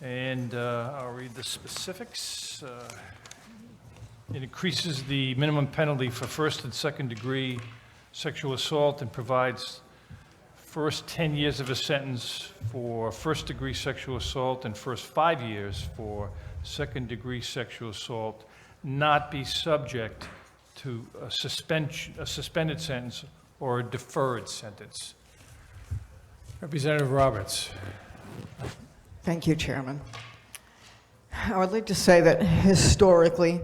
And I'll read the specifics. It increases the minimum penalty for first and second degree sexual assault and provides first 10 years of a sentence for first degree sexual assault and first 5 years for second degree sexual assault not be subject to a suspended sentence or a deferred sentence. Representative Roberts. Thank you, Chairman. I would like to say that historically,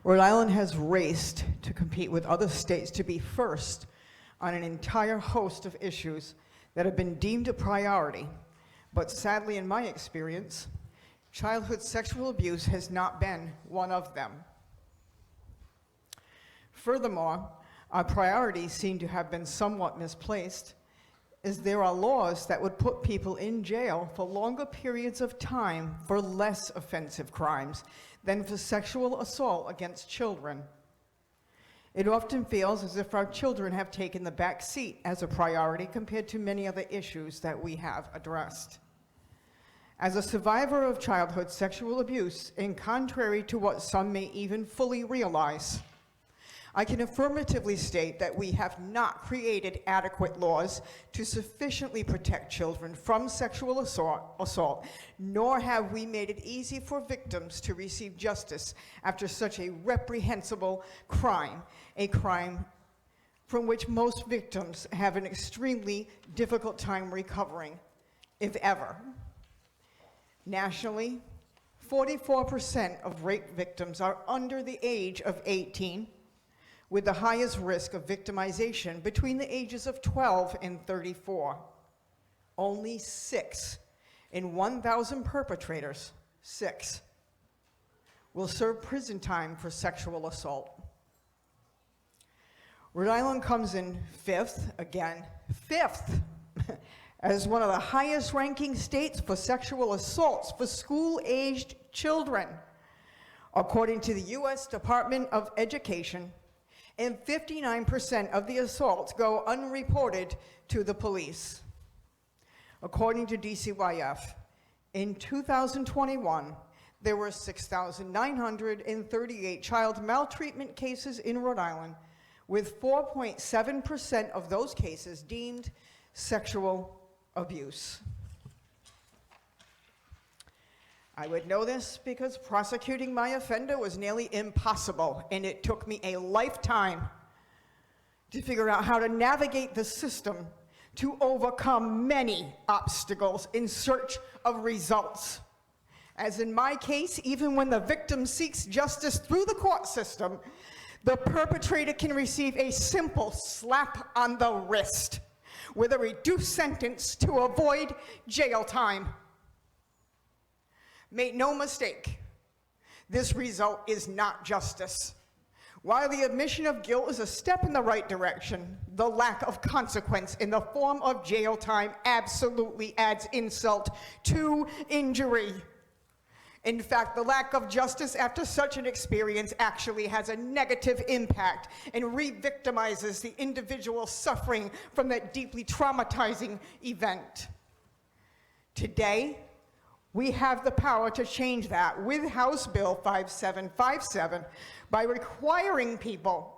Rhode Island has raced to compete with other states to be first on an entire host of issues that have been deemed a priority. But sadly, in my experience, childhood sexual abuse has not been one of them. Furthermore, our priorities seem to have been somewhat misplaced, as there are laws that would put people in jail for longer periods of time for less offensive crimes than for sexual assault against children. It often feels as if our children have taken the back seat as a priority compared to many other issues that we have addressed. As a survivor of childhood sexual abuse, and contrary to what some may even fully realize, I can affirmatively state that we have not created adequate laws to sufficiently protect children from sexual assault, nor have we made it easy for victims to receive justice after such a reprehensible crime, a crime from which most victims have an extremely difficult time recovering, if ever. Nationally, 44% of rape victims are under the age of 18, with the highest risk of victimization between the ages of 12 and 34. Only 6 in 1,000 perpetrators, 6, will serve prison time for sexual assault. Rhode Island comes in 5th, again, 5th, as one of the highest ranking states for sexual assaults for school-aged children, according to the U.S. Department of Education, and 59% of the assaults go unreported to the police. According to DCYF, in 2021, there were 6,938 child maltreatment cases in Rhode Island, with 4.7% of those cases deemed sexual abuse. I would know this because prosecuting my offender was nearly impossible, and it took me a lifetime to figure out how to navigate the system to overcome many obstacles in search of results. As in my case, even when the victim seeks justice through the court system, the perpetrator can receive a simple slap on the wrist with a reduced sentence to avoid jail time. Make no mistake, this result is not justice. While the admission of guilt is a step in the right direction, the lack of consequence in the form of jail time absolutely adds insult to injury. In fact, the lack of justice after such an experience actually has a negative impact and re-victimizes the individual suffering from that deeply traumatizing event. Today, we have the power to change that with House Bill 5757 by requiring people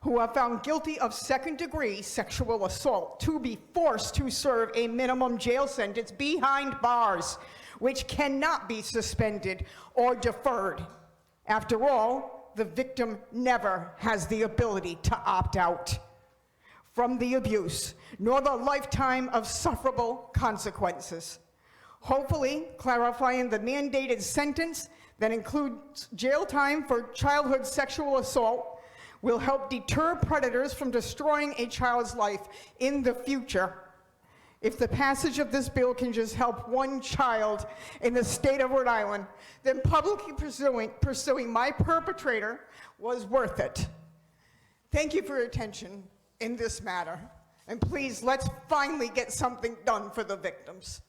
who are found guilty of second-degree sexual assault to be forced to serve a minimum jail sentence behind bars, which cannot be suspended or deferred. After all, the victim never has the ability to opt out from the abuse, nor the lifetime of sufferable consequences. Hopefully, clarifying the mandated sentence that includes jail time for childhood sexual assault will help deter predators from destroying a child's life in the future. If the passage of this bill can just help one child in the state of Rhode Island, then publicly pursuing my perpetrator was worth it. Thank you for your attention in this matter. And please, let's finally get something done for the victims.